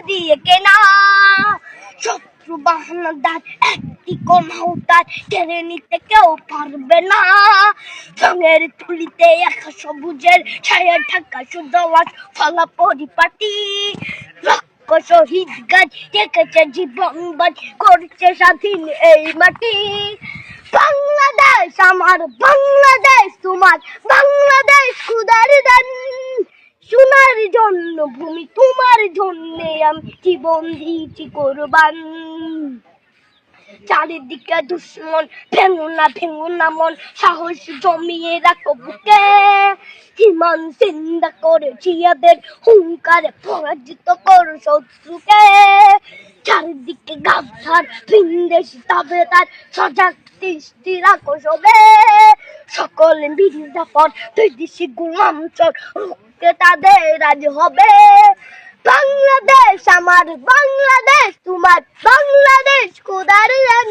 দিয়ে কেনা শত্রু বাহানাদার একটি কোনাও তার কেড়ে নিতে কেউ পারবে না। রঙের তুলিতে একা সবুজের ছায়া ঢাকা সুদলাস ফলা পরিপাটি লক্ষ শহীদ গাছ রেখেছে জীবন বাজ করছে স্বাধীন এই মাটি। বাংলাদেশ আমার, বাংলাদেশ তোমার, বাংলাদেশ খুদার দান। সোনার জন্য ভূমি তোমার জন্যে আমি জীবন দিয়েছি কোরবান। চারিদিকে দুশ্মন, ভেঙো না মন, সাহস জমিয়ে রাখো বুকে। হিমান চিন্তা করেছি এদের হুঙ্কারে পরাজিত করো শত্রুকে। চারিদিকে গাদ্দার ভিনদেশ তাবেদার সজাগ দৃষ্টি রাখো সবে। সকল মির্জাফর দুই দিশি গোলাম চোর রুখতে তাদের আজ হবে। বাংলাদেশ আমার, বাংলাদেশ তোমার, বাংলাদেশ খোদার দান।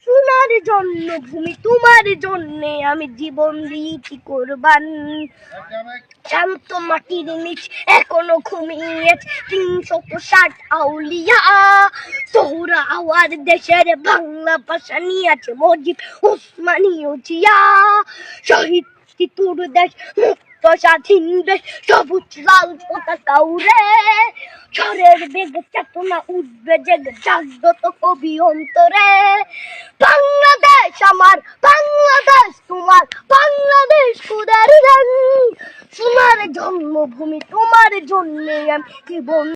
সোনার জন্য ভূমি তোমার জন্যে আমি জীবন দিয়েছি কোরবান। শান্ত মাটির নিচ এখনো ঘুমিয়ে ৩৬০ আউলিয়া। তোরা আওয়ার দেশের বাংলা ভাষা নিয়ে আছে মজিদ উসমানীয় জিয়া। শহীদ তোর দেশ মুক্ত স্বাধীন দেশ, সবুজ লাল পতাকা উড়ে। ঝড়ের বেগে চেতনা উঠবে জেগে জাগ্রত কবি অন্তরে। বাংলাদেশ আমার, বাংলাদেশ তোমার, বাংলাদেশ খোদার দান। সোনার জন্মভূমি তোমার জন্যে আমি জীবন